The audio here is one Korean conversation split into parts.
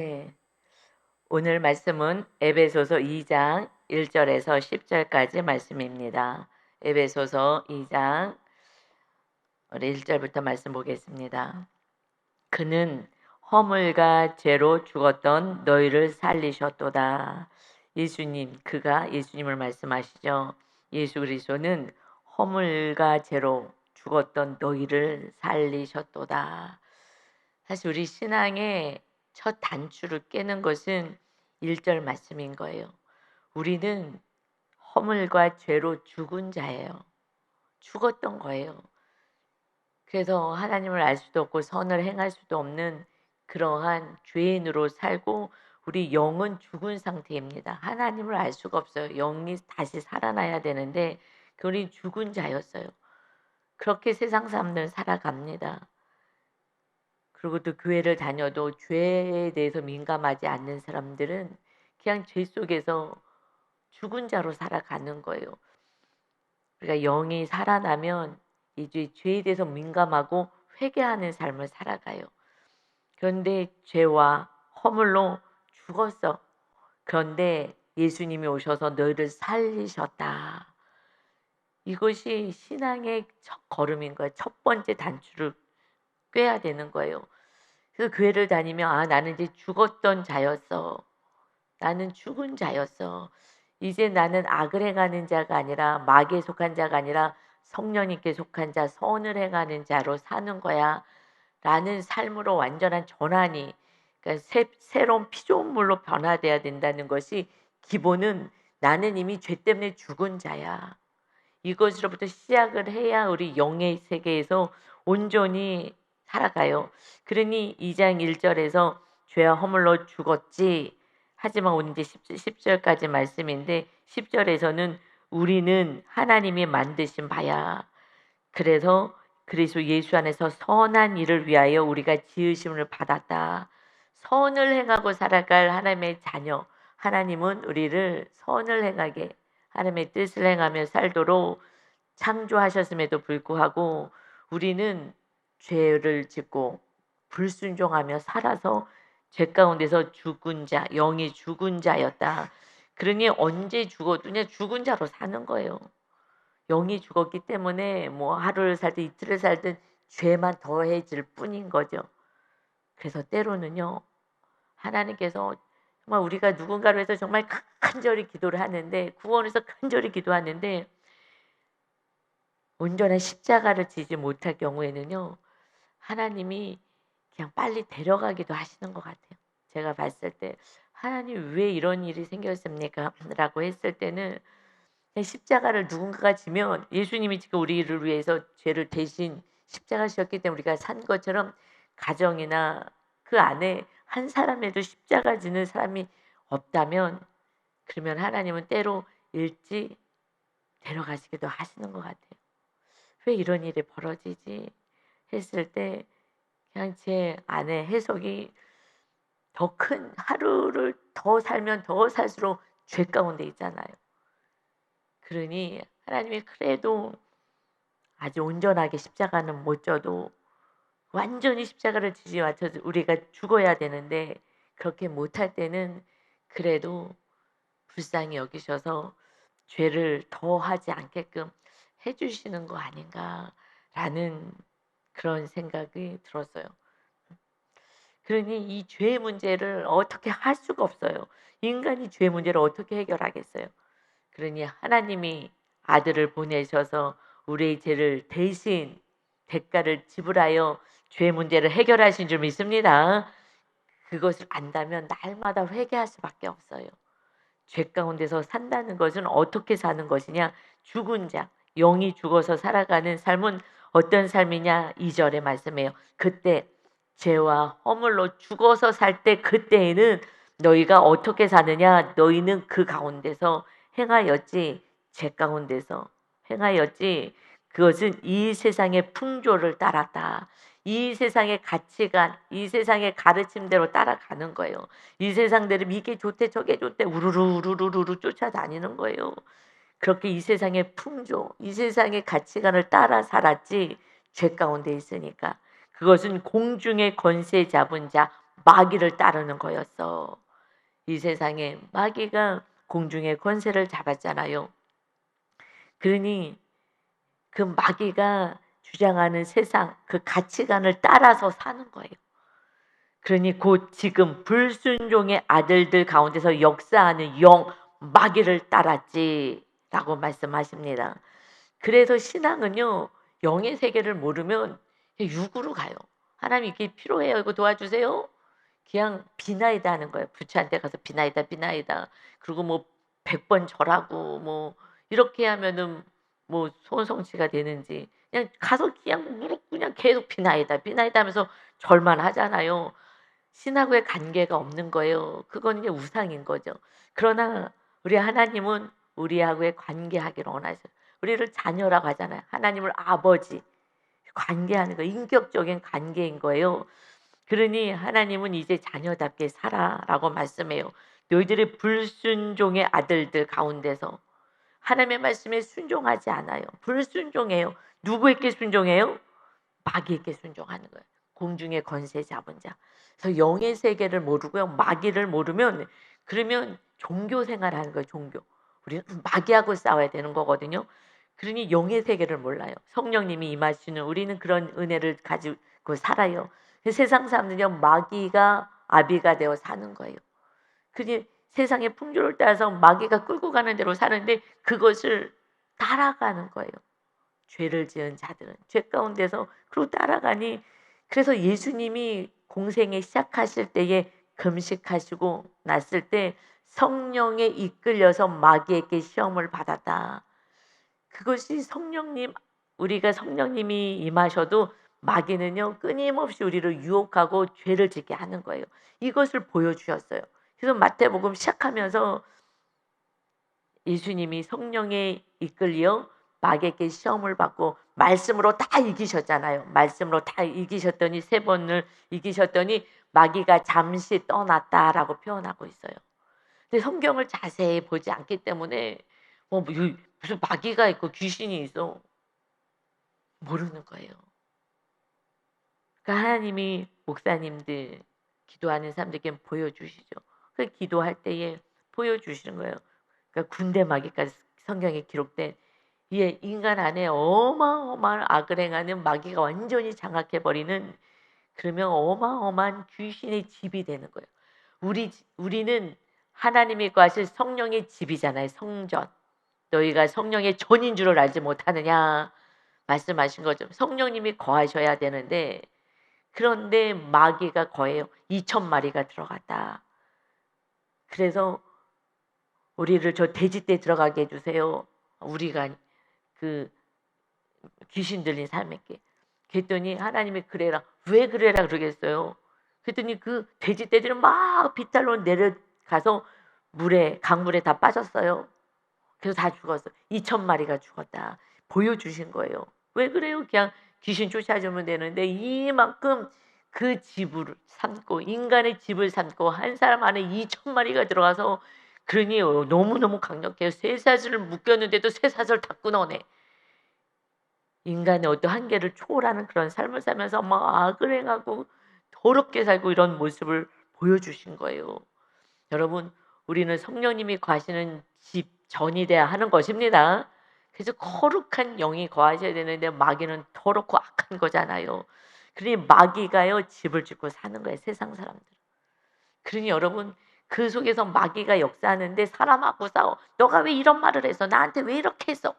네. 오늘 말씀은 에베소서 2장 1절에서 10절까지 말씀입니다. 에베소서 2장 우리 1절부터 말씀 보겠습니다. 그는 허물과 죄로 죽었던 너희를 살리셨도다. 그가 예수님을 말씀하시죠. 예수 그리스도는 허물과 죄로 죽었던 너희를 살리셨도다. 사실 우리 신앙의 첫 단추를 깨는 것은 1절 말씀인 거예요. 우리는 허물과 죄로 죽은 자예요. 죽었던 거예요. 그래서 하나님을 알 수도 없고 선을 행할 수도 없는 그러한 죄인으로 살고 우리 영은 죽은 상태입니다. 하나님을 알 수가 없어요. 영이 다시 살아나야 되는데 우리 죽은 자였어요. 그렇게 세상 사람들은 살아갑니다. 그리고 또 교회를 다녀도 죄에 대해서 민감하지 않는 사람들은 그냥 죄 속에서 죽은 자로 살아가는 거예요. 그러니까 영이 살아나면 이제 죄에 대해서 민감하고 회개하는 삶을 살아가요. 그런데 죄와 허물로 죽었어. 그런데 예수님이 오셔서 너희를 살리셨다. 이것이 신앙의 첫 걸음인 거예요. 첫 번째 단추를 꿰야 되는 거예요. 그래서 교회를 다니면 나는 이제 죽었던 자였어. 나는 죽은 자였어. 이제 나는 악을 행하는 자가 아니라 마귀에 속한 자가 아니라 성령님께 속한 자, 선을 행하는 자로 사는 거야. 라는 삶으로 완전한 전환이, 그러니까 새로운 피조물로 변화돼야 된다는 것이 기본은 나는 이미 죄 때문에 죽은 자야. 이것으로부터 시작을 해야 우리 영의 세계에서 온전히 살아가요. 그러니 2장 1절에서 죄와 허물로 죽었지. 하지만 오늘 이제 10절까지 말씀인데 10절에서는 우리는 하나님이 만드신 바야. 그래서 그리스도 예수 안에서 선한 일을 위하여 우리가 지으심을 받았다. 선을 행하고 살아갈 하나님의 자녀. 하나님은 우리를 선을 행하게 하나님의 뜻을 행하며 살도록 창조하셨음에도 불구하고 우리는 죄를 짓고 불순종하며 살아서 죄 가운데서 죽은 자, 영이 죽은 자였다. 그러니 언제 죽어도 그냥 죽은 자로 사는 거예요. 영이 죽었기 때문에 뭐 하루를 살든 이틀을 살든 죄만 더해질 뿐인 거죠. 그래서 때로는요, 하나님께서 정말 우리가 누군가로 해서 정말 간절히 기도를 하는데, 구원해서 간절히 기도하는데 온전한 십자가를 지지 못할 경우에는요, 하나님이 그냥 빨리 데려가기도 하시는 것 같아요. 제가 봤을 때 하나님 왜 이런 일이 생겼습니까? 라고 했을 때는 십자가를 누군가가 지면 예수님이 지금 우리를 위해서 죄를 대신 십자가 지셨기 때문에 우리가 산 것처럼 가정이나 그 안에 한 사람에도 십자가 지는 사람이 없다면 그러면 하나님은 때로 일찍 데려가시기도 하시는 것 같아요. 왜 이런 일이 벌어지지 했을 때 그냥 제 안에 해석이 더 큰, 하루를 더 살면 더 살수록 죄 가운데 있잖아요. 그러니 하나님이 그래도 아주 온전하게 십자가는 못 져도 완전히 십자가를 지지 맞춰서 우리가 죽어야 되는데 그렇게 못할 때는 그래도 불쌍히 여기셔서 죄를 더 하지 않게끔 해주시는 거 아닌가라는 그런 생각이 들었어요. 그러니 이 죄의 문제를 어떻게 할 수가 없어요. 인간이 죄의 문제를 어떻게 해결하겠어요. 그러니 하나님이 아들을 보내셔서 우리의 죄를 대신 대가를 지불하여 죄 문제를 해결하신 줄 믿습니다. 그것을 안다면 날마다 회개할 수밖에 없어요. 죄 가운데서 산다는 것은 어떻게 사는 것이냐? 죽은 자, 영이 죽어서 살아가는 삶은 어떤 삶이냐? 2절에 말씀해요. 그때 죄와 허물로 죽어서 살 때 그때에는 너희가 어떻게 사느냐? 너희는 그 가운데서 행하였지. 죄 가운데서 행하였지. 그것은 이 세상의 풍조를 따랐다. 이 세상의 가치관, 이 세상의 가르침대로 따라가는 거예요. 이 세상대로 이게 좋대 저게 좋대 우르르 우르르르 쫓아다니는 거예요. 그렇게 이 세상의 풍조, 이 세상의 가치관을 따라 살았지 죄 가운데 있으니까. 그것은 공중의 권세 잡은 자 마귀를 따르는 거였어. 이 세상에 마귀가 공중의 권세를 잡았잖아요. 그러니 그 마귀가 주장하는 세상, 그 가치관을 따라서 사는 거예요. 그러니 곧 지금 불순종의 아들들 가운데서 역사하는 영, 마귀를 따랐지라고 말씀하십니다. 그래서 신앙은요, 영의 세계를 모르면 육으로 가요. 하나님 이게 필요해요. 이거 도와주세요. 그냥 비나이다 하는 거예요. 부처한테 가서 비나이다, 비나이다. 그리고 뭐 100번 절하고 뭐 이렇게 하면은 뭐 소원성취가 되는지 그냥 가서 그냥 무릎 그냥 계속 비나이다, 비나이다 하면서 절만 하잖아요. 신하고의 관계가 없는 거예요. 그건 이제 우상인 거죠. 그러나 우리 하나님은 우리하고의 관계하기를 원하세요. 우리를 자녀라고 하잖아요. 하나님을 아버지 관계하는 거 인격적인 관계인 거예요. 그러니 하나님은 이제 자녀답게 살아라고 말씀해요. 너희들의 불순종의 아들들 가운데서 하나님의 말씀에 순종하지 않아요. 불순종해요. 누구에게 순종해요? 마귀에게 순종하는 거예요. 공중의 권세 잡은 자. 그래서 영의 세계를 모르고요. 마귀를 모르면 그러면 종교 생활하는 거예요. 종교. 우리는 마귀하고 싸워야 되는 거거든요. 그러니 영의 세계를 몰라요. 성령님이 임하시는 우리는 그런 은혜를 가지고 살아요. 세상 사람들은요. 마귀가 아비가 되어 사는 거예요. 그게 세상의 풍조를 따라서 마귀가 끌고 가는 대로 사는데 그것을 따라가는 거예요. 죄를 지은 자들은 죄 가운데서 그리고 따라가니 그래서 예수님이 공생에 시작하실 때에 금식하시고 났을 때 성령에 이끌려서 마귀에게 시험을 받았다. 그것이 성령님 우리가 성령님이 임하셔도 마귀는요 끊임없이 우리를 유혹하고 죄를 짓게 하는 거예요. 이것을 보여주셨어요. 그래서 마태복음 시작하면서 예수님이 성령에 이끌려 마귀에게 시험을 받고 말씀으로 다 이기셨잖아요. 말씀으로 다 이기셨더니 3번을 이기셨더니 마귀가 잠시 떠났다라고 표현하고 있어요. 근데 성경을 자세히 보지 않기 때문에 무슨 마귀가 있고 귀신이 있어 모르는 거예요. 그러니까 하나님이 목사님들 기도하는 사람들에게 보여주시죠. 그 기도할 때에 보여주시는 거예요. 그러니까 군대 마귀까지 성경에 기록된 이 인간 안에 어마어마한 악을 행하는 마귀가 완전히 장악해버리는 그러면 어마어마한 귀신의 집이 되는 거예요. 우리는 하나님이 거하실 성령의 집이잖아요. 성전. 너희가 성령의 전인 줄을 알지 못하느냐 말씀하신 거죠. 성령님이 거하셔야 되는데 그런데 마귀가 거해요. 2,000마리가 들어갔다. 그래서 우리를 저 돼지떼 들어가게 해주세요. 우리가 그 귀신 들린 삶에게. 그랬더니 하나님이 그래라. 왜 그래라 그러겠어요. 그랬더니 그 돼지떼들은 막 비탈로 내려가서 강물에 다 빠졌어요. 그래서 다 죽었어. 2,000마리가 죽었다. 보여주신 거예요. 왜 그래요? 그냥 귀신 쫓아주면 되는데 이만큼 그 집을 삼고 인간의 집을 삼고 한 사람 안에 2,000마리가 들어가서 그러니 너무너무 강력해요. 쇠사슬을 묶였는데도 쇠사슬 다 끊어내. 인간의 어떤 한계를 초월하는 그런 삶을 살면서 막 악을 행하고 더럽게 살고 이런 모습을 보여주신 거예요. 여러분 우리는 성령님이 거하시는 집 전이 돼야 하는 것입니다. 그래서 거룩한 영이 거하셔야 되는데 마귀는 더럽고 악한 거잖아요. 그러니 마귀가요 집을 짓고 사는 거예요. 세상 사람들. 그러니 여러분 그 속에서 마귀가 역사하는데 사람하고 싸워. 너가 왜 이런 말을 해서 나한테 왜 이렇게 했어?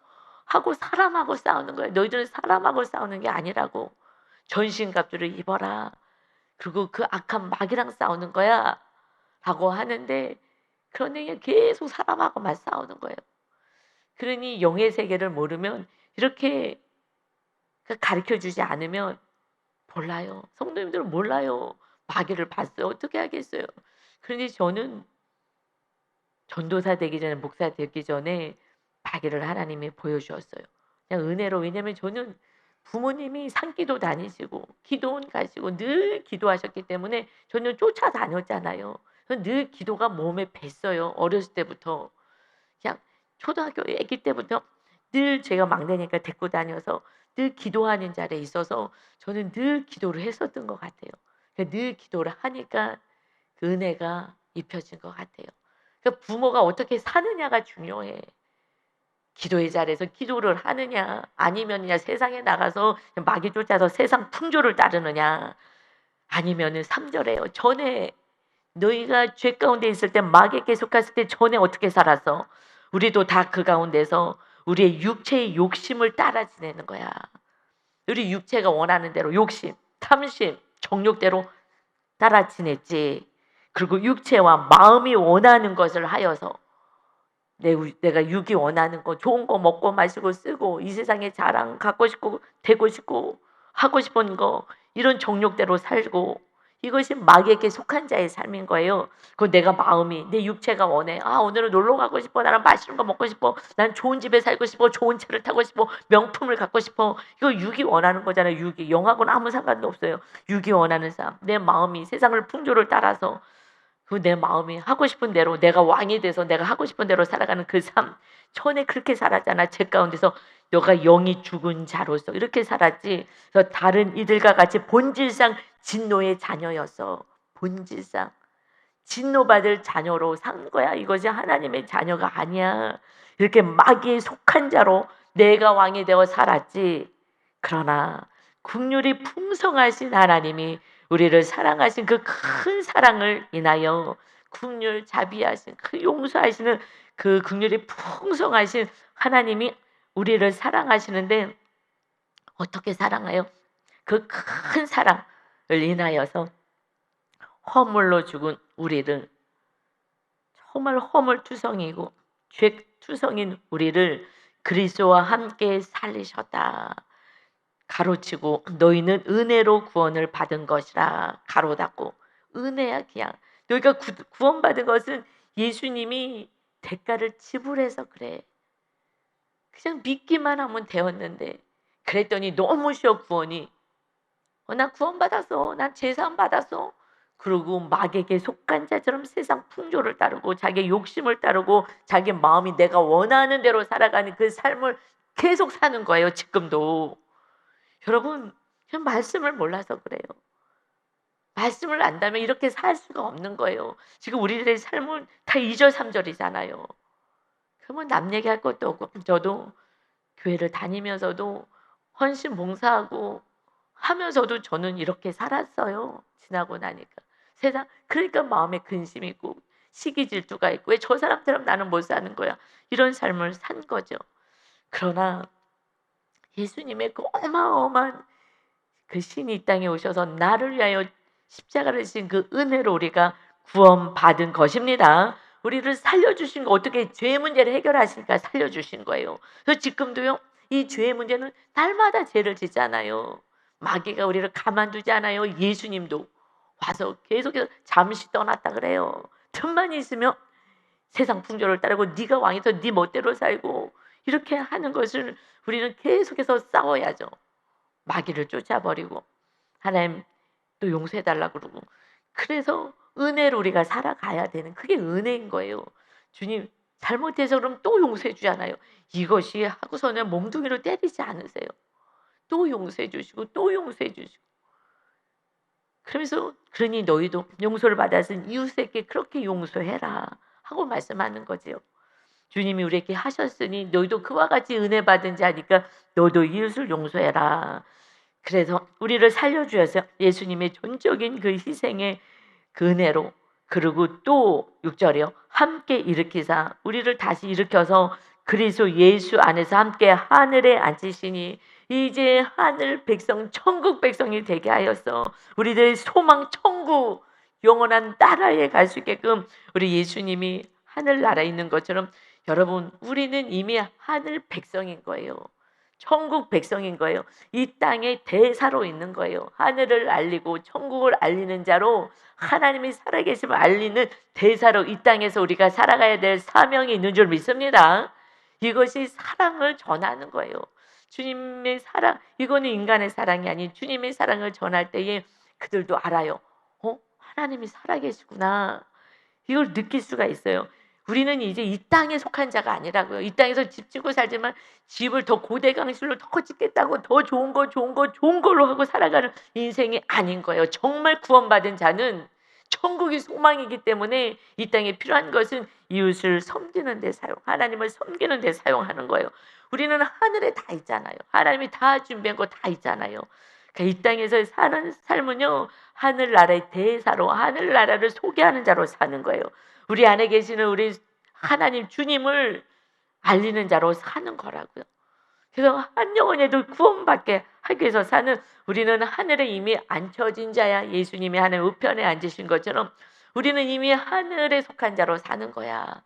하고 사람하고 싸우는 거예요. 너희들은 사람하고 싸우는 게 아니라고. 전신갑주를 입어라. 그리고 그 악한 마귀랑 싸우는 거야. 라고 하는데 그런데 계속 사람하고만 싸우는 거예요. 그러니 영의 세계를 모르면 이렇게 가르쳐 주지 않으면 몰라요. 성도님들은 몰라요. 마귀를 봤어요. 어떻게 하겠어요. 그러니 저는 전도사 되기 전에 목사 되기 전에 마귀를 하나님이 보여주었어요. 그냥 은혜로. 왜냐하면 저는 부모님이 산기도 다니시고 기도원 가시고 늘 기도하셨기 때문에 저는 쫓아다녔잖아요. 늘 기도가 몸에 뱄어요. 어렸을 때부터. 그냥 초등학교 아기 때부터 늘 제가 막내니까 데리고 다녀서 늘 기도하는 자리에 있어서 저는 늘 기도를 했었던 것 같아요. 늘 기도를 하니까 그 은혜가 입혀진 것 같아요. 그러니까 부모가 어떻게 사느냐가 중요해. 기도의 자리에서 기도를 하느냐 아니면 그냥 세상에 나가서 마귀 쫓아서 세상 풍조를 따르느냐 아니면은 3절에요. 전에 너희가 죄 가운데 있을 때 마귀에게 속했을 때 전에 어떻게 살았어? 우리도 다 그 가운데서 우리의 육체의 욕심을 따라 지내는 거야. 우리 육체가 원하는 대로 욕심, 탐심, 정욕대로 따라 지냈지. 그리고 육체와 마음이 원하는 것을 하여서 내가 육이 원하는 거 좋은 거 먹고 마시고 쓰고 이 세상에 자랑 갖고 싶고 되고 싶고 하고 싶은 거 이런 정욕대로 살고 이것이 마귀에게 속한 자의 삶인 거예요. 그 내가 마음이 내 육체가 원해. 아 오늘은 놀러 가고 싶어. 나는 맛있는 거 먹고 싶어. 난 좋은 집에 살고 싶어. 좋은 차를 타고 싶어. 명품을 갖고 싶어. 이거 육이 원하는 거잖아요. 육이 영하고는 아무 상관도 없어요. 육이 원하는 삶. 내 마음이 세상을 풍조를 따라서 그 내 마음이 하고 싶은 대로 내가 왕이 돼서 내가 하고 싶은 대로 살아가는 그 삶. 전에 그렇게 살았잖아. 죄 가운데서 너가 영이 죽은 자로서 이렇게 살았지. 그래서 다른 이들과 같이 본질상 진노의 자녀였어. 본질상 진노받을 자녀로 산 거야. 이것이 하나님의 자녀가 아니야. 이렇게 마귀에 속한 자로 내가 왕이 되어 살았지. 그러나 긍휼이 풍성하신 하나님이 우리를 사랑하신 그 큰 사랑을 인하여 긍휼 자비하신 그 용서하시는 그 긍휼이 풍성하신 하나님이 우리를 사랑하시는데 어떻게 사랑해요? 그 큰 사랑을 인하여서 허물로 죽은 우리를 정말 허물투성이고 죄투성인 우리를 그리스도와 함께 살리셨다. 가로치고 너희는 은혜로 구원을 받은 것이라 가로 닫고 은혜야 그냥 너희가 구원받은 것은 예수님이 대가를 지불해서 그래. 그냥 믿기만 하면 되었는데 그랬더니 너무 쉬워 구원이. 나 구원받았어. 난 제사함 받았어. 그리고 마귀에게 속한 자처럼 세상 풍조를 따르고 자기의 욕심을 따르고 자기 마음이 내가 원하는 대로 살아가는 그 삶을 계속 사는 거예요. 지금도. 여러분 그냥 말씀을 몰라서 그래요. 말씀을 안다면 이렇게 살 수가 없는 거예요. 지금 우리들의 삶은 다 2절 3절이잖아요. 그러면 남 얘기할 것도 없고 저도 교회를 다니면서도 헌신 봉사하고 하면서도 저는 이렇게 살았어요. 지나고 나니까. 세상 그러니까 마음에 근심이 있고 시기 질투가 있고 왜 저 사람처럼 나는 못 사는 거야. 이런 삶을 산 거죠. 그러나 예수님의 그 어마어마한 그 신이 이 땅에 오셔서 나를 위하여 십자가를 지신 그 은혜로 우리가 구원받은 것입니다. 우리를 살려주신 거 어떻게 죄의 문제를 해결하시니까 살려주신 거예요. 그래서 지금도요. 이 죄의 문제는 날마다 죄를 짓잖아요. 마귀가 우리를 가만두지 않아요. 예수님도 와서 계속해서 잠시 떠났다 그래요. 틈만 있으면 세상 풍조를 따르고 네가 왕에서 네 멋대로 살고 이렇게 하는 것을 우리는 계속해서 싸워야죠. 마귀를 쫓아버리고 하나님 또 용서해달라고 그러고 그래서 은혜로 우리가 살아가야 되는 그게 은혜인 거예요. 주님 잘못해서 그럼 또 용서해 주잖아요. 이것이 하고서는 몽둥이로 때리지 않으세요. 또 용서해 주시고 또 용서해 주시고 그러면서 그러니 너희도 용서를 받았은 이웃에게 그렇게 용서해라 하고 말씀하는 거지요. 주님이 우리에게 하셨으니 너희도 그와 같이 은혜 받은 자니까 너도 이웃을 용서해라. 그래서 우리를 살려주셔서 예수님의 전적인 그 희생의 그 은혜로 그리고 또 6절이요. 함께 일으키사 우리를 다시 일으켜서 그리스도 예수 안에서 함께 하늘에 앉히시니 이제 하늘 백성 천국 백성이 되게 하였어. 우리들의 소망 천국 영원한 나라에 갈 수 있게끔 우리 예수님이 하늘나라에 있는 것처럼 여러분 우리는 이미 하늘 백성인 거예요. 천국 백성인 거예요. 이 땅에 대사로 있는 거예요. 하늘을 알리고 천국을 알리는 자로 하나님이 살아계심을 알리는 대사로 이 땅에서 우리가 살아가야 될 사명이 있는 줄 믿습니다. 이것이 사랑을 전하는 거예요. 주님의 사랑, 이거는 인간의 사랑이 아닌 주님의 사랑을 전할 때에 그들도 알아요. 하나님이 살아계시구나. 이걸 느낄 수가 있어요. 우리는 이제 이 땅에 속한 자가 아니라고요. 이 땅에서 집 짓고 살지만 집을 더 고대강실로 더 짓겠다고 더 좋은 걸로 하고 살아가는 인생이 아닌 거예요. 정말 구원받은 자는 천국이 소망이기 때문에 이 땅에 필요한 것은 이웃을 섬기는 데 하나님을 섬기는 데 사용하는 거예요. 우리는 하늘에 다 있잖아요. 하나님이 다 준비한 거 다 있잖아요. 그러니까 이 땅에서 사는 삶은요, 하늘나라의 대사로, 하늘나라를 소개하는 자로 사는 거예요. 우리 안에 계시는 우리 하나님 주님을 알리는 자로 사는 거라고요. 그래서 한 영혼에도 구원받게 하기 위해서 사는, 우리는 하늘에 이미 앉혀진 자야. 예수님이 하늘 우편에 앉으신 것처럼 우리는 이미 하늘에 속한 자로 사는 거야.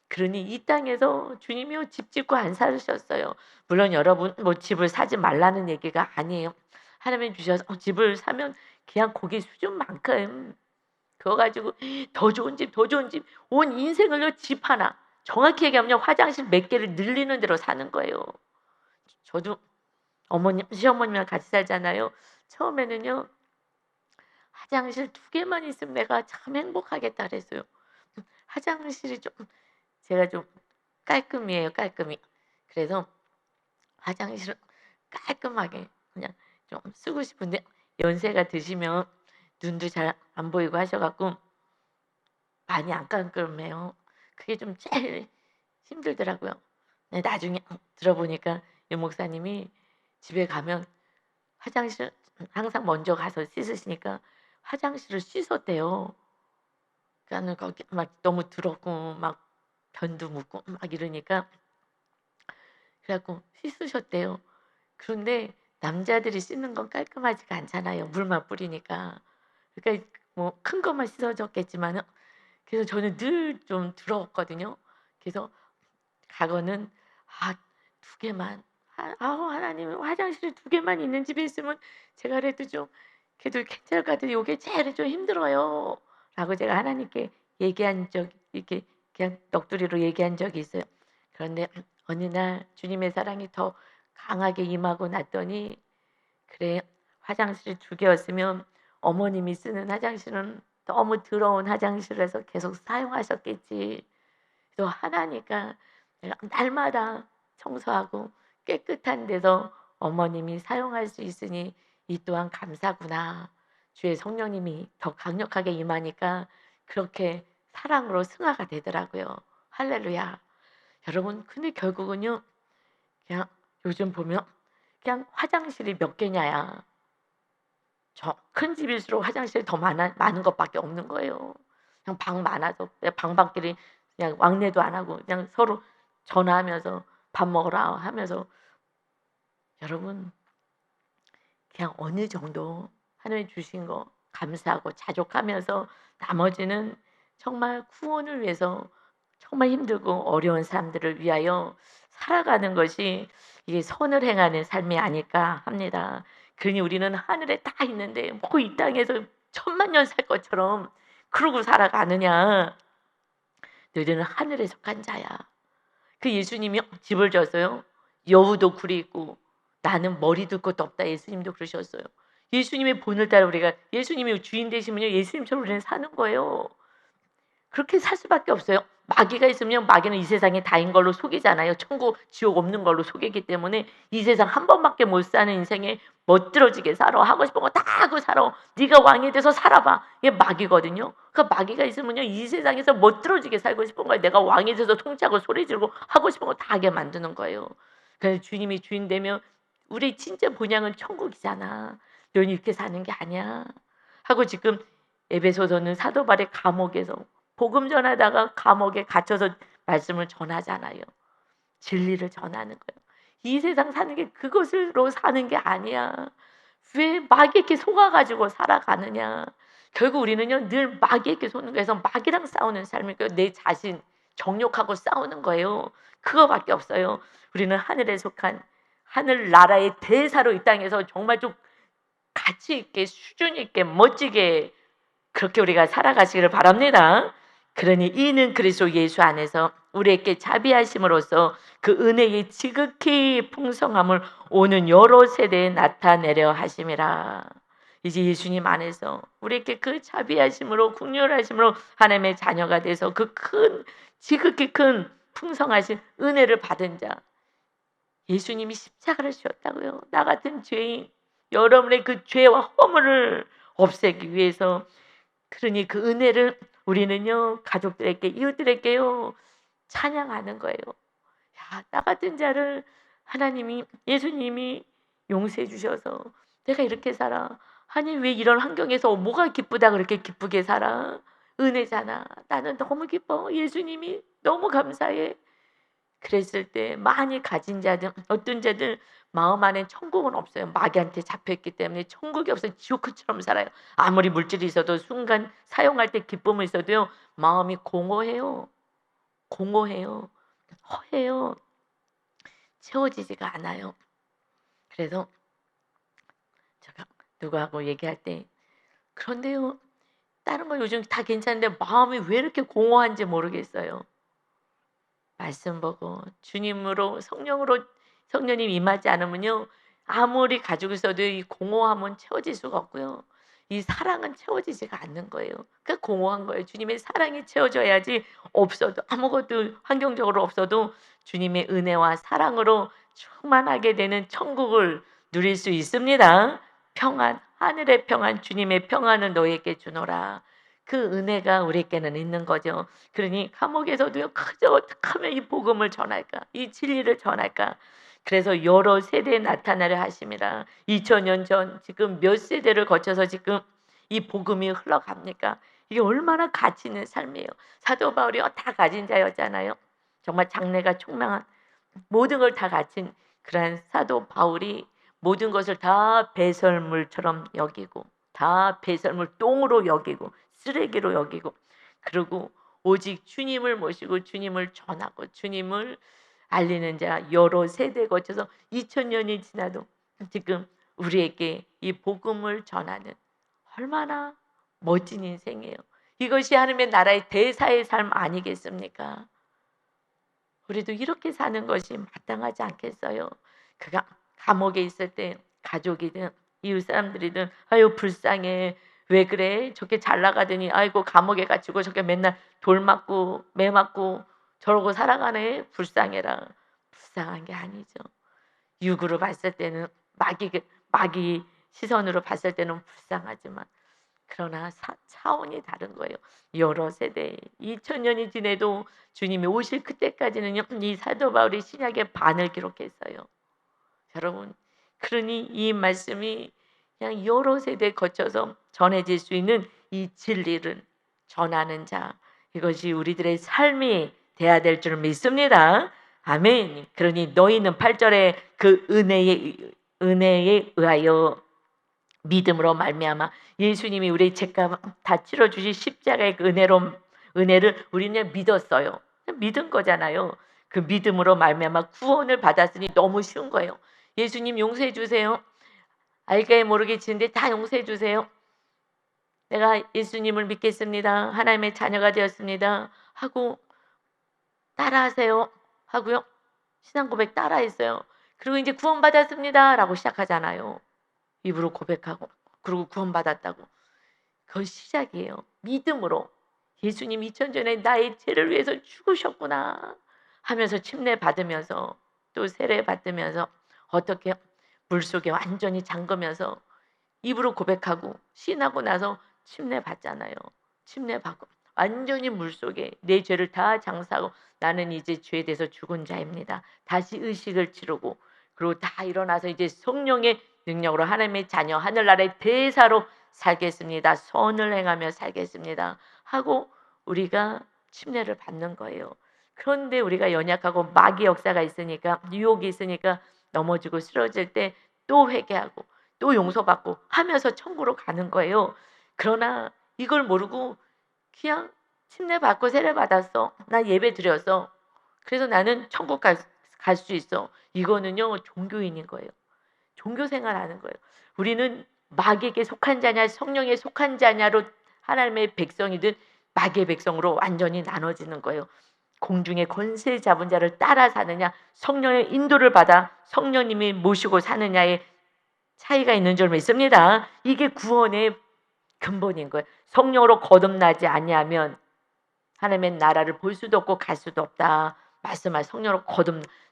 그러니 이 땅에서 주님이 집 짓고 안 사셨어요. 물론 여러분 뭐 집을 사지 말라는 얘기가 아니에요. 하나님이 주셔서 집을 사면 그냥 거기 수준만큼 그거 가지고 더 좋은 집, 온 인생을요 집 하나, 정확히 얘기하면 화장실 몇 개를 늘리는 대로 사는 거예요. 저도 어머님, 시어머님이랑 같이 살잖아요. 처음에는요 화장실 2개만 있으면 내가 참 행복하겠다 그랬어요. 화장실이 좀, 제가 좀 깔끔이에요, 깔끔이. 그래서 화장실을 깔끔하게 그냥 좀 쓰고 싶은데 연세가 드시면 눈도 잘 안 보이고 하셔갖고 많이 안 깔끔해요. 그게 좀 제일 힘들더라고요. 네, 나중에 들어보니까 유 목사님이 집에 가면 화장실 항상 먼저 가서 씻으시니까 화장실을 씻었대요. 그러니까 거기 막 너무 더럽고 막 변도 묻고 막 이러니까, 그래갖고 씻으셨대요. 그런데 남자들이 씻는 건 깔끔하지가 않잖아요. 물만 뿌리니까. 그러니까 뭐 큰 것만 씻어줬겠지만은, 그래서 저는 늘 좀 더러웠거든요. 그래서 과거는 2개만, 하나님 화장실에 2개만 있는 집에 있으면 제가 그래도 좀 그래도 괜찮을 것 같은데 요게 제일 좀 힘들어요. 라고 제가 하나님께 얘기한 적, 이렇게 그냥 넋두리로 얘기한 적이 있어요. 그런데 어느 날 주님의 사랑이 더 강하게 임하고 났더니, 그래 화장실 2개였으면 어머님이 쓰는 화장실은 너무 더러운 화장실에서 계속 사용하셨겠지. 또 하나니까 내가 날마다 청소하고 깨끗한 데서 어머님이 사용할 수 있으니 이 또한 감사구나. 주의 성령님이 더 강력하게 임하니까 그렇게 사랑으로 승화가 되더라고요. 할렐루야. 여러분, 근데 결국은요, 그냥 요즘 보면 그냥 화장실이 몇 개냐야. 저 큰 집일수록 화장실이 더 많은 것밖에 없는 거예요. 그냥 방 많아서 방방끼리 그냥 왕래도 안 하고 그냥 서로 전화하면서 밥 먹으라 하면서, 여러분 그냥 어느 정도 하나님 주신 거 감사하고 자족하면서 나머지는 정말 구원을 위해서 정말 힘들고 어려운 사람들을 위하여 살아가는 것이 이게 선을 행하는 삶이 아닐까 합니다. 그러니 우리는 하늘에 다 있는데 뭐 이 땅에서 천만 년 살 것처럼 그러고 살아가느냐. 너희들은 하늘에 속한 자야. 그 예수님이 집을 졌어요. 여우도 굴이 있고 나는 머리 둘 것도 없다. 예수님도 그러셨어요. 예수님의 본을 따라 우리가, 예수님이 주인 되시면요 예수님처럼 우리는 사는 거예요. 그렇게 살 수밖에 없어요. 마귀가 있으면 마귀는 이 세상에 다인 걸로 속이잖아요. 천국 지옥 없는 걸로 속이기 때문에 이 세상 한 번밖에 못 사는 인생에 멋들어지게 살아. 하고 싶은 거 다 하고 살아. 네가 왕이 돼서 살아봐. 이게 마귀거든요. 그러니까 마귀가 있으면요 이 세상에서 멋들어지게 살고 싶은 거예요. 내가 왕이 돼서 통치하고 소리 지르고 하고 싶은 거 다 하게 만드는 거예요. 그래서 주님이 주인 되면 우리 진짜 본향은 천국이잖아. 너는 이렇게 사는 게 아니야. 하고 지금 에베소서는 사도 바울의 감옥에서 복음 전하다가 감옥에 갇혀서 말씀을 전하잖아요. 진리를 전하는 거예요. 이 세상 사는 게 그것으로 사는 게 아니야. 왜 마귀에게 속아가지고 살아가느냐. 결국 우리는요 늘 마귀에게 속는 거에서 마귀랑 싸우는 삶이고요. 내 자신 정욕하고 싸우는 거예요. 그거밖에 없어요. 우리는 하늘에 속한 하늘나라의 대사로 이 땅에서 정말 좀 가치 있게 수준 있게 멋지게 그렇게 우리가 살아가시기를 바랍니다. 그러니 이는 그리스도 예수 안에서 우리에게 자비하심으로써 그 은혜의 지극히 풍성함을 오는 여러 세대에 나타내려 하심이라. 이제 예수님 안에서 우리에게 그 자비하심으로 긍휼하심으로 하나님의 자녀가 돼서 그 큰 지극히 큰 풍성하신 은혜를 받은 자, 예수님이 십자가를 지었다고요. 나 같은 죄인, 여러분의 그 죄와 허물을 없애기 위해서. 그러니 그 은혜를 우리는요, 가족들에게, 이웃들에게요, 찬양하는 거예요. 야, 나 같은 자를 하나님이, 예수님이 용서해 주셔서 내가 이렇게 살아. 아니, 왜 이런 환경에서 뭐가 기쁘다 그렇게 기쁘게 살아? 은혜잖아. 나는 너무 기뻐. 예수님이 너무 감사해. 그랬을 때 많이 가진 자들, 어떤 자들 마음 안에 천국은 없어요. 마귀한테 잡혀있기 때문에 천국이 없어요. 지옥처럼 살아요. 아무리 물질이 있어도 순간 사용할 때 기쁨이 있어도요, 마음이 공허해요. 공허해요. 허해요. 채워지지가 않아요. 그래서 제가 누구하고 얘기할 때, 그런데요, 다른 거 요즘 다 괜찮은데 마음이 왜 이렇게 공허한지 모르겠어요. 말씀 보고 주님으로, 성령으로, 성령님 임하지 않으면요, 아무리 가지고 있어도 이 공허함은 채워질 수가 없고요, 이 사랑은 채워지지가 않는 거예요. 그 공허한 거예요. 주님의 사랑이 채워져야지. 없어도, 아무것도 환경적으로 없어도 주님의 은혜와 사랑으로 충만하게 되는 천국을 누릴 수 있습니다. 평안, 하늘의 평안, 주님의 평안을 너에게 주노라. 그 은혜가 우리에게는 있는 거죠. 그러니 감옥에서도요, 그저 어떻게 하면 이 복음을 전할까, 이 진리를 전할까. 그래서 여러 세대에 나타나려 하심이라. 2000년 전 지금 몇 세대를 거쳐서 지금 이 복음이 흘러갑니까? 이게 얼마나 가치 있는 삶이에요. 사도 바울이 다 가진 자였잖아요. 정말 장래가 총명한 모든 걸 다 가진 그러한 사도 바울이 모든 것을 다 배설물처럼 여기고, 다 배설물 똥으로 여기고, 쓰레기로 여기고, 그리고 오직 주님을 모시고 주님을 전하고 주님을 알리는 자, 여러 세대 거쳐서 2000년이 지나도 지금 우리에게 이 복음을 전하는, 얼마나 멋진 인생이에요. 이것이 하나님의 나라의 대사의 삶 아니겠습니까? 우리도 이렇게 사는 것이 마땅하지 않겠어요? 그가 감옥에 있을 때 가족이든 이웃 사람들이든, 아유 불쌍해, 왜 그래, 저렇게 잘 나가더니 아이고 감옥에 갇히고 저렇게 맨날 돌 맞고 매 맞고 저러고 살아가네, 불쌍해라. 불쌍한 게 아니죠. 육으로 봤을 때는, 마귀 시선으로 봤을 때는 불쌍하지만, 그러나 차원이 다른 거예요. 여러 세대, 2000년이 지내도 주님이 오실 그때까지는요, 이 사도 바울이 신약의 반을 기록했어요. 여러분, 그러니 이 말씀이 그냥 여러 세대 거쳐서 전해질 수 있는 이 진리를 전하는 자, 이것이 우리들의 삶이 돼야 될 줄 믿습니다. 아멘. 그러니 너희는 8절에 그 은혜에 의하여 믿음으로 말미암아 예수님이 우리의 죄값 다 치러 주신 십자가의 그 은혜를 우리는 믿었어요. 믿은 거잖아요. 그 믿음으로 말미암아 구원을 받았으니 너무 쉬운 거예요. 예수님 용서해 주세요. 알게 모르게 지은데 다 용서해 주세요. 내가 예수님을 믿겠습니다. 하나님의 자녀가 되었습니다. 하고 따라하세요. 하고요. 신앙 고백 따라했어요. 그리고 이제 구원받았습니다. 라고 시작하잖아요. 입으로 고백하고, 그리고 구원받았다고. 그건 시작이에요. 믿음으로 예수님 2000전에 나의 죄를 위해서 죽으셨구나 하면서 침례 받으면서, 또 세례 받으면서, 어떻게 물속에 완전히 잠그면서 입으로 고백하고 신하고 나서 침례 받잖아요. 침례 받고 완전히 물속에 내 죄를 다 장사하고, 나는 이제 죄에 대해서 죽은 자입니다. 다시 의식을 치르고, 그리고 다 일어나서 이제 성령의 능력으로 하나님의 자녀, 하늘나라의 대사로 살겠습니다. 선을 행하며 살겠습니다. 하고 우리가 침례를 받는 거예요. 그런데 우리가 연약하고 마귀 역사가 있으니까, 유혹이 있으니까 넘어지고 쓰러질 때 또 회개하고 또 용서받고 하면서 천국으로 가는 거예요. 그러나 이걸 모르고 그냥 침례 받고 세례 받았어, 나 예배 드렸어, 그래서 나는 천국 갈 수 있어. 이거는요, 종교인인 거예요. 종교 생활하는 거예요. 우리는 마귀에게 속한 자냐 성령에 속한 자냐로 하나님의 백성이든 마귀의 백성으로 완전히 나눠지는 거예요. 공중의 권세 잡은 자를 따라 사느냐, 성령의 인도를 받아 성령님이 모시고 사느냐의 차이가 있는 줄 믿습니다. 이게 구원의 근본인 거예요. 성령으로 거듭나지 아니하면 하나님의 나라를 볼 수도 없고 갈 수도 없다. 말씀할 성령으로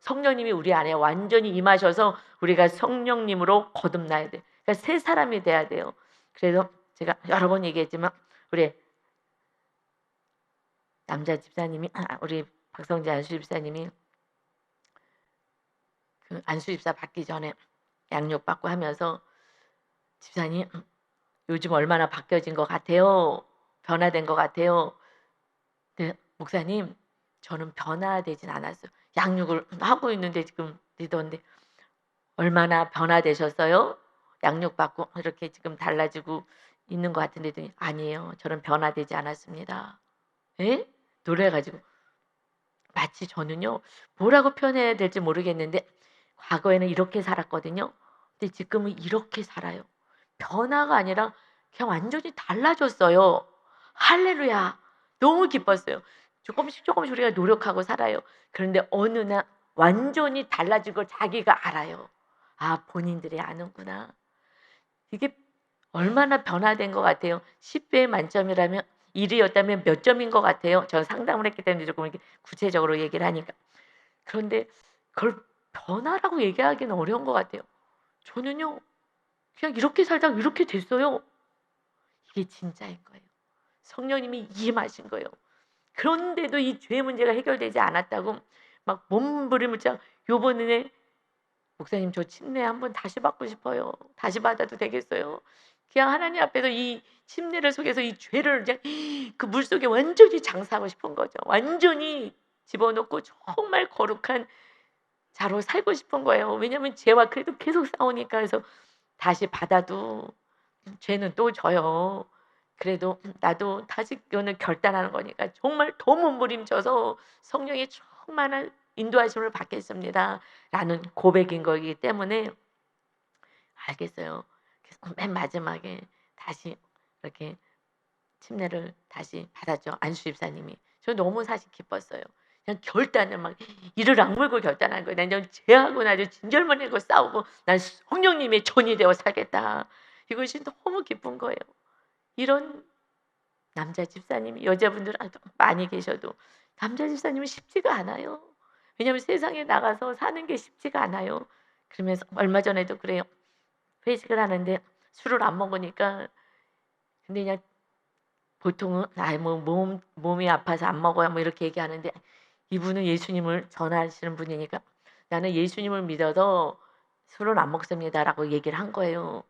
성령님이 우리 안에 완전히 임하셔서 우리가 성령님으로 거듭나야 돼. 그러니까 새 사람이 돼야 돼요. 그래서 제가 여러 번 얘기했지만 우리 남자 집사님이 우리 박성재 안수 집사님이 그 안수 집사 받기 전에 양육 받고 하면서 집사님 요즘 얼마나 바뀌어진 것 같아요. 변화된 것 같아요. 네, 목사님 저는 변화되진 않았어요. 양육을 하고 있는데 지금 리더인데 얼마나 변화되셨어요? 양육받고 이렇게 지금 달라지고 있는 것 같은데 아니에요. 저는 변화되지 않았습니다. 에? 놀래가지고 마치 저는요 뭐라고 표현해야 될지 모르겠는데 과거에는 이렇게 살았거든요. 근데 지금은 이렇게 살아요. 변화가 아니라 그냥 완전히 달라졌어요. 할렐루야. 너무 기뻤어요. 조금씩 우리가 노력하고 살아요. 그런데 어느 날 완전히 달라진 걸 자기가 알아요. 아, 본인들이 아는구나. 이게 얼마나 변화된 것 같아요. 10배 만점이라면 1위였다면 몇 점인 것 같아요. 전 상담을 했기 때문에 조금 이렇게 구체적으로 얘기를 하니까. 그런데 그걸 변화라고 얘기하기는 어려운 것 같아요. 저는요. 그냥 이렇게 살다가 이렇게 됐어요. 이게 진짜인 거예요. 성령님이 임하신 거예요. 그런데도 이 죄 문제가 해결되지 않았다고 막 몸부림을 요번에 목사님 저 침례 한번 다시 받고 싶어요. 다시 받아도 되겠어요? 그냥 하나님 앞에서 이 침례를 속에서 이 죄를 그냥 그 물속에 완전히 장사하고 싶은 거죠. 완전히 집어넣고 정말 거룩한 자로 살고 싶은 거예요. 왜냐하면 죄와 그래도 계속 싸우니까. 그래서 다시 받아도 죄는 또 져요. 그래도 나도 다시 이거는 결단하는 거니까 정말 더 몸부림쳐서 성령의 충만한 인도하심을 받겠습니다. 라는 고백인 거기 때문에 알겠어요. 그래서 맨 마지막에 다시 이렇게 침례를 다시 받았죠. 안수 집사님이. 저 너무 사실 기뻤어요. 그냥 결단을 막 이를 악물고 결단한 거예요. 난 죄하고 아주 진절머리하고 싸우고 난 성령님의 전이 되어 살겠다. 이것이 너무 기쁜 거예요. 이런 남자 집사님이 여자분들 많이 계셔도 남자 집사님은 쉽지가 않아요. 왜냐하면 세상에 나가서 사는 게 쉽지가 않아요. 그러면서 얼마 전에도 그래요. 회식을 하는데 술을 안 먹으니까 근데 그냥 보통은 뭐 몸이 아파서 안 먹어요 뭐 이렇게 얘기하는데 이분은 예수님을 전하시는 분이니까 나는 예수님을 믿어서 술은 안 먹습니다라고 얘기를 한 거예요.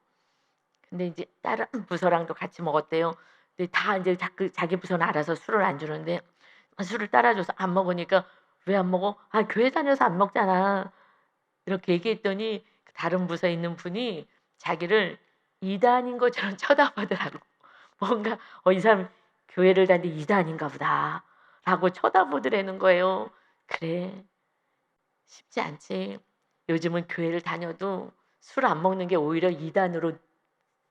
근데 이제 다른 부서랑도 같이 먹었대요. 근데 다 이제 자기 부서는 알아서 술을 안 주는데 술을 따라줘서 안 먹으니까 "왜 안 먹어?" "아 교회 다녀서 안 먹잖아." 이렇게 얘기했더니 다른 부서에 있는 분이 자기를 이단인 것처럼 쳐다보더라고. 뭔가 '이 사람 교회를 다니는데 이단인가 보다.'라고 쳐다보더라는 거예요. 그래. 쉽지 않지. 요즘은 교회를 다녀도 술 안 먹는 게 오히려 이단으로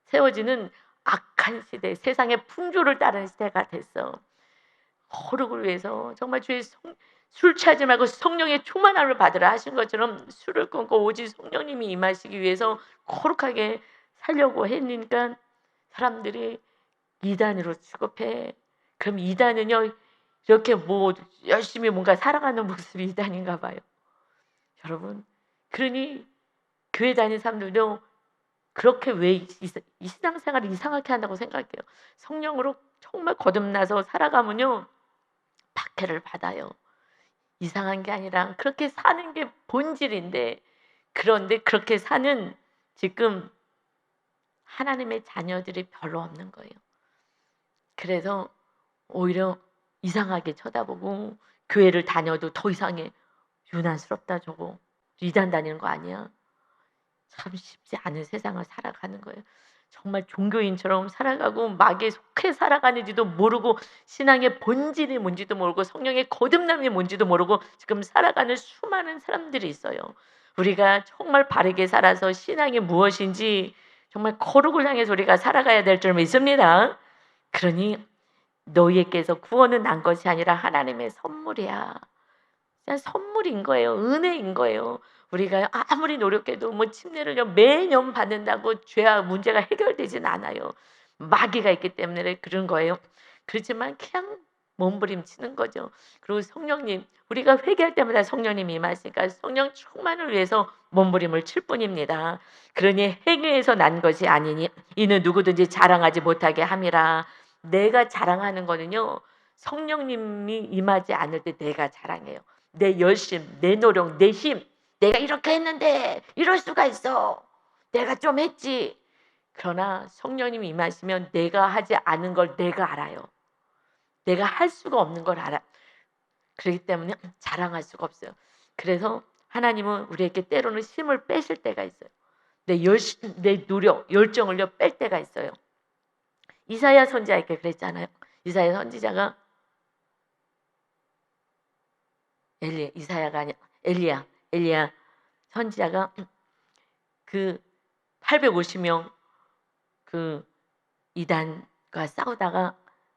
세워지는 악한 시대, 세상의 풍조를 따르는 시대가 됐어. 거룩을 위해서 정말 술 취하지 말고 성령의 충만함을 받으라 하신 것처럼 술을 끊고 오직 성령님이 임하시기 위해서 거룩하게 살려고 했으니까 사람들이 이단으로 취급해. 그럼 이단은요 이렇게 뭐 열심히 뭔가 살아가는 모습이 이단인가 봐요. 여러분 그러니 교회 다니는 사람들도 그렇게 왜 이 신앙생활을 이상하게 한다고 생각해요. 성령으로 정말 거듭나서 살아가면요 박해를 받아요. 이상한 게 아니라 그렇게 사는 게 본질인데 그런데 그렇게 사는 지금 하나님의 자녀들이 별로 없는 거예요. 그래서 오히려 이상하게 쳐다보고 교회를 다녀도 더 이상해. 유난스럽다 저거. 이단 다니는 거 아니야? 참 쉽지 않은 세상을 살아가는 거예요. 정말 종교인처럼 살아가고 마귀에 속해 살아가는지도 모르고 신앙의 본질이 뭔지도 모르고 성령의 거듭남이 뭔지도 모르고 지금 살아가는 수많은 사람들이 있어요. 우리가 정말 바르게 살아서 신앙이 무엇인지 정말 거룩을 향해서 우리가 살아가야 될 줄 믿습니다. 그러니 너희에게서 구원은 난 것이 아니라 하나님의 선물이야. 그냥 선물인 거예요. 은혜인 거예요. 우리가 아무리 노력해도 뭐 침례를 매년 받는다고 죄와 문제가 해결되진 않아요. 마귀가 있기 때문에 그런 거예요. 그렇지만 그냥 몸부림치는 거죠. 그리고 성령님, 우리가 회개할 때마다 성령님이 임하시니까 성령 충만을 위해서 몸부림을 칠 뿐입니다. 그러니 행위에서 난 것이 아니니 이는 누구든지 자랑하지 못하게 함이라. 내가 자랑하는 거는요, 성령님이 임하지 않을 때 내가 자랑해요. 내 열심, 내 노력, 내 힘. 내가 이렇게 했는데 이럴 수가 있어. 내가 좀 했지. 그러나 성령님이 임하시면 내가 하지 않은 걸 내가 알아요. 내가 할 수가 없는 걸 알아. 그렇기 때문에 자랑할 수가 없어요. 그래서 하나님은 우리에게 때로는 힘을 빼실 때가 있어요. 내 열심, 내 노력, 열정을요 뺄 때가 있어요. 이사야 선지자에게 그랬잖아요. 이사야 선지자가 이사야가 아니야. 엘리야 선지자가 그 850명 그 이단과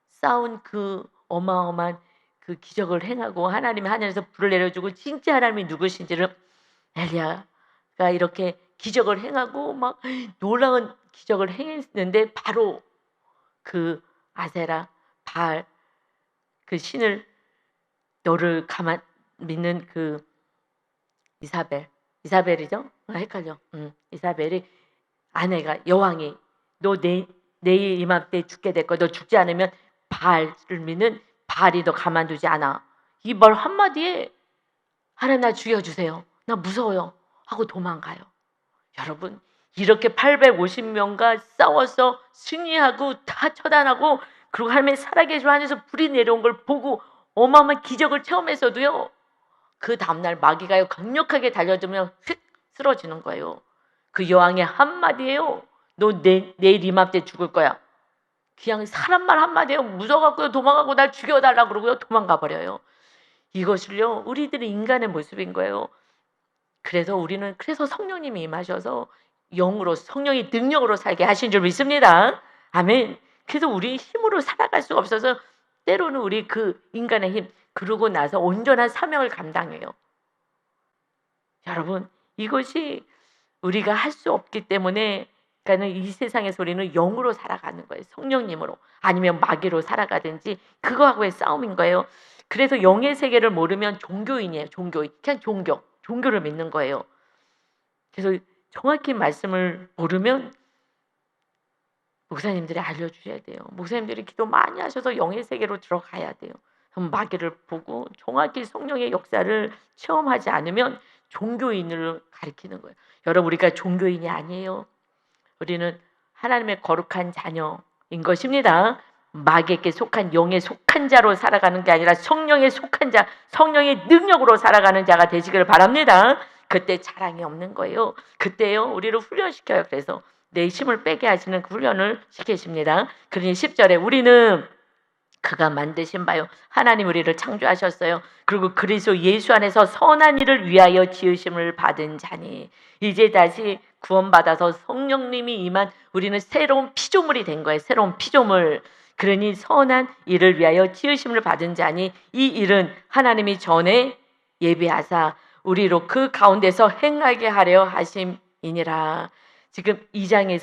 싸운 그 어마어마한 그 기적을 행하고 하나님이 하늘에서 불을 내려주고 진짜 하나님이 누구신지를 엘리야가 이렇게 기적을 행하고 막 놀라운 기적을 행했는데 바로 그 아세라 바알 그 신을 너를 가만 믿는 그 이사벨이죠? 헷갈려. 이사벨이 아내가 여왕이 너 내일 이맘때 죽게 될 거야. 너 죽지 않으면 바알을 믿는 바알이 너 가만두지 않아. 이 말 한마디에 하나님 나 죽여주세요. 나 무서워요. 하고 도망가요. 여러분 이렇게 850명과 싸워서 승리하고 다 처단하고 그리고 하나님의 살아계신 하늘에서 불이 내려온 걸 보고 어마어마한 기적을 체험해서도요. 그 다음날 마귀가요 강력하게 달려들면 휙 쓰러지는 거예요. 그 여왕의 한마디예요. 너 내일 이맘때 죽을 거야. 그냥 사람 말 한마디예요. 무서워갖고 도망가고 날 죽여달라고 그러고요. 도망가 버려요. 이것을요 우리들의 인간의 모습인 거예요. 그래서 성령님이 임하셔서 영으로 성령의 능력으로 살게 하신 줄 믿습니다. 아멘. 그래서 우리 힘으로 살아갈 수가 없어서 때로는 우리 그 인간의 힘 그러고 나서 온전한 사명을 감당해요. 여러분 이것이 우리가 할 수 없기 때문에 그러니까 이 세상에서 우리는 영으로 살아가는 거예요. 성령님으로 아니면 마귀로 살아가든지 그거하고의 싸움인 거예요. 그래서 영의 세계를 모르면 종교인이에요. 종교인 그냥 종교를 믿는 거예요. 그래서 정확히 말씀을 모르면 목사님들이 알려주셔야 돼요. 목사님들이 기도 많이 하셔서 영의 세계로 들어가야 돼요. 그럼 마귀를 보고 정확히 성령의 역사를 체험하지 않으면 종교인을 가리키는 거예요. 여러분 우리가 종교인이 아니에요. 우리는 하나님의 거룩한 자녀인 것입니다. 마귀에게 속한 영에 속한 자로 살아가는 게 아니라 성령에 속한 자, 성령의 능력으로 살아가는 자가 되시기를 바랍니다. 그때 자랑이 없는 거예요. 그때요 우리를 훈련시켜요. 그래서 내 힘을 빼게 하시는 그 훈련을 시키십니다. 그러니 10절에 우리는 그가 만드신 바요 하나님 우리를 창조하셨어요. 그리고 그리스도 예수 안에서 선한 일을 위하여 지으심을 받은 자니 이제 다시 구원받아서 성령님이 임한 우리는 새로운 피조물이 된 거예요. 새로운 피조물. 그러니 선한 일을 위하여 지으심을 받은 자니 이 일은 하나님이 전에 예비하사 우리로 그 가운데서 행하게 하려 하심이니라. 지금 2장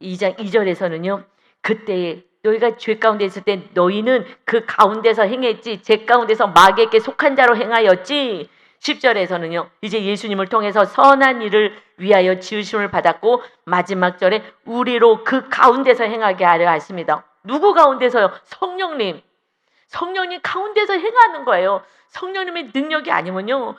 2절에서는요. 그때 너희가 죄 가운데 있을 때 너희는 그 가운데서 행했지 죄 가운데서 마귀에게 속한 자로 행하였지. 10절에서는요. 이제 예수님을 통해서 선한 일을 위하여 지으심을 받았고 마지막 절에 우리로 그 가운데서 행하게 하려 하십니다. 누구 가운데서요? 성령님. 성령님 가운데서 행하는 거예요. 성령님의 능력이 아니면요.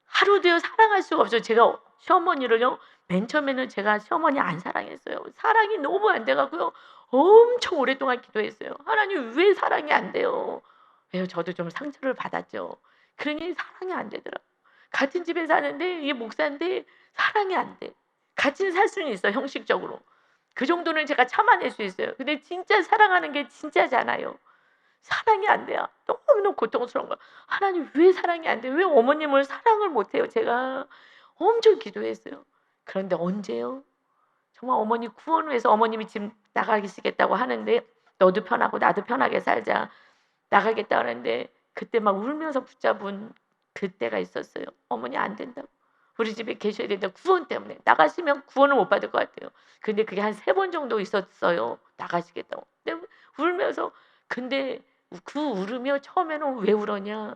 하루도요 사랑할 수가 없어요. 제가 시어머니를요. 맨 처음에는 제가 시어머니 안 사랑했어요. 사랑이 너무 안 돼가고요. 엄청 오랫동안 기도했어요. 하나님 왜 사랑이 안 돼요? 왜요? 저도 좀 상처를 받았죠. 그러니 사랑이 안 되더라고요. 같은 집에 사는데 이 목사인데 사랑이 안 돼. 같이 살 수는 있어 형식적으로. 그 정도는 제가 참아낼 수 있어요. 근데 진짜 사랑하는 게 진짜잖아요. 사랑이 안 돼요. 너무너무 고통스러운 거예요. 하나님 왜 사랑이 안 돼요? 왜 어머님을 사랑을 못해요? 제가 엄청 기도했어요. 그런데 언제요? 정말 어머니 구원을 위해서 어머님이 지금 나가시겠다고 하는데 너도 편하고 나도 편하게 살자. 나가겠다 하는데 그때 막 울면서 붙잡은 그때가 있었어요. 어머니 안 된다고. 우리 집에 계셔야 된다. 구원 때문에. 나가시면 구원을 못 받을 것 같아요. 근데 그게 한 3번 정도 있었어요. 나가시겠다고. 근데 울면서 근데 그 울으며 처음에는 왜 울었냐.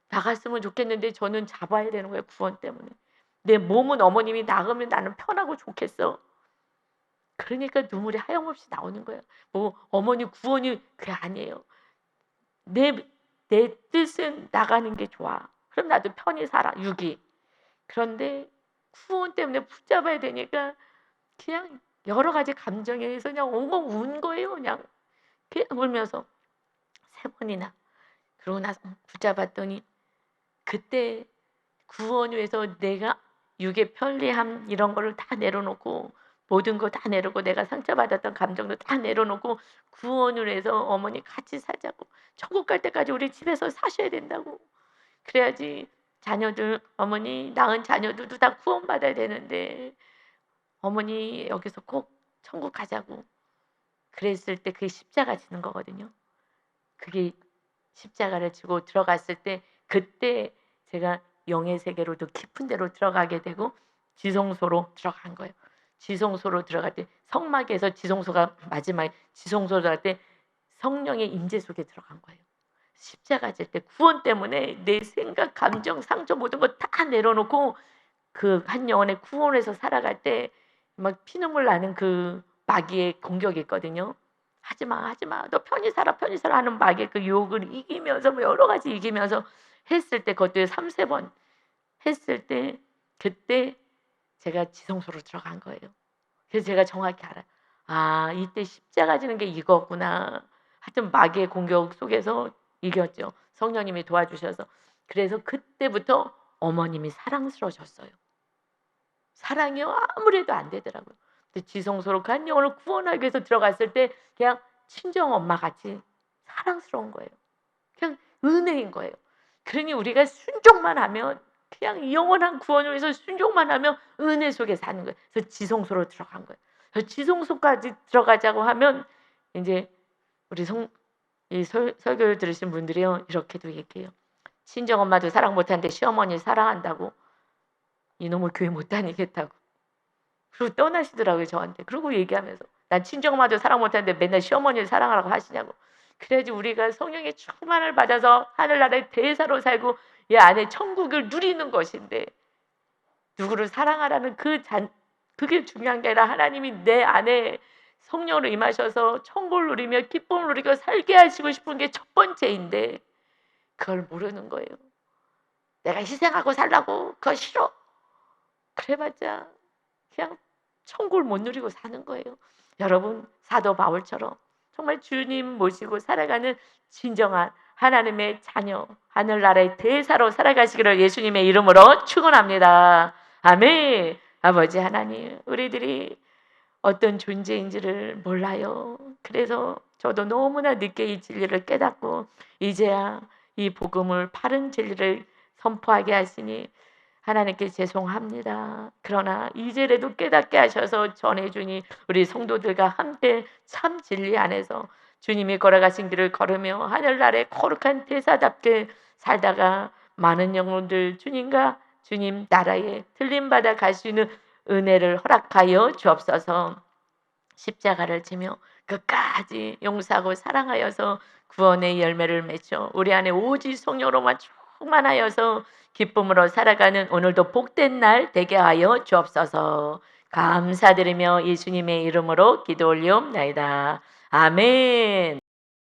나갔으면 좋겠는데 저는 잡아야 되는 거예요. 구원 때문에. 내 몸은 어머님이 나가면 나는 편하고 좋겠어. 그러니까 눈물이 하염없이 나오는 거예요. 뭐 어머니 구원이 그게 아니에요. 내 뜻은 나가는 게 좋아. 그럼 나도 편히 살아. 유기. 그런데 구원 때문에 붙잡아야 되니까 그냥 여러 가지 감정에 의해서 그냥 엉엉 운 거예요. 그냥 울면서 3번이나. 그러고 나서 붙잡았더니 그때 구원을 위해서 내가 육의 편리함 이런 거를 다 내려놓고 모든 거 다 내려놓고 내가 상처받았던 감정도 다 내려놓고 구원을 해서 어머니 같이 살자고. 천국 갈 때까지 우리 집에서 사셔야 된다고. 그래야지 자녀들 어머니 낳은 자녀들도 다 구원받아야 되는데 어머니 여기서 꼭 천국 가자고. 그랬을 때 그게 십자가 지는 거거든요. 그게 십자가를 지고 들어갔을 때 그때 제가 영의 세계로도 깊은 데로 들어가게 되고 지성소로 들어간 거예요. 지성소로 들어갈 때 성막에서 지성소가 마지막에 지성소로 들어갈 때 성령의 임재 속에 들어간 거예요. 십자가 질 때 구원 때문에 내 생각, 감정, 상처 모든 거 다 내려놓고 그 한 영혼의 구원에서 살아갈 때 막 피눈물 나는 그 마귀의 공격이 있거든요. 하지 마, 하지 마. 너 편히 살아, 편히 살아 하는 마귀의 그 유혹을 이기면서 뭐 여러 가지 이기면서 했을 때 그것도 3-4번 했을 때 그때 제가 지성소로 들어간 거예요. 그래서 제가 정확히 알아요. 아, 이때 십자가 지는 게 이거구나. 하여튼 마귀의 공격 속에서 이겼죠. 성령님이 도와주셔서. 그래서 그때부터 어머님이 사랑스러워졌어요. 사랑이요? 아무래도 안 되더라고요. 근데 지성소로 그 한 영혼을 구원하기 위해서 들어갔을 때 그냥 친정 엄마 같이 사랑스러운 거예요. 그냥 은혜인 거예요. 그러니 우리가 순종만 하면 그냥 영원한 구원을 위해서 순종만 하면 은혜 속에 사는 거예요. 그래서 지성소로 들어간 거예요. 그래서 지성소까지 들어가자고 하면 이제 우리 설교를 들으신 분들이요 이렇게도 얘기해요. 친정 엄마도 사랑 못하는데 시어머니 사랑한다고 이놈을 교회 못 다니겠다고. 그리고 떠나시더라고요 저한테. 그러고 얘기하면서 난 친정엄마도 사랑 못하는데 맨날 시어머니를 사랑하라고 하시냐고. 그래야지 우리가 성령의 충만을 받아서 하늘나라의 대사로 살고 이 안에 천국을 누리는 것인데 누구를 사랑하라는 그게 중요한 게 아니라 하나님이 내 안에 성령으로 임하셔서 천국을 누리며 기쁨을 누리고 살게 하시고 싶은 게 첫 번째인데 그걸 모르는 거예요. 내가 희생하고 살라고 그거 싫어. 그래봤자 그냥 천국을 못 누리고 사는 거예요. 여러분 사도 바울처럼 정말 주님 모시고 살아가는 진정한 하나님의 자녀 하늘나라의 대사로 살아가시기를 예수님의 이름으로 축원합니다. 아멘. 아버지 하나님 우리들이 어떤 존재인지를 몰라요. 그래서 저도 너무나 늦게 이 진리를 깨닫고 이제야 이 복음을 바른 진리를 선포하게 하시니 하나님께 죄송합니다. 그러나 이제라도 깨닫게 하셔서 전해주니 우리 성도들과 함께 참 진리 안에서 주님이 걸어가신 길을 걸으며 하늘나라의 거룩한 대사답게 살다가 많은 영혼들 주님과 주님 나라에 들림받아 갈 수 있는 은혜를 허락하여 주옵소서. 십자가를 지며 끝까지 용서하고 사랑하여서 구원의 열매를 맺죠. 우리 안에 오직 성령으로만 충만하여서 기쁨으로 살아가는 오늘도 복된 날 되게 하여 주옵소서. 감사드리며 예수님의 이름으로 기도 올리옵나이다. 아멘.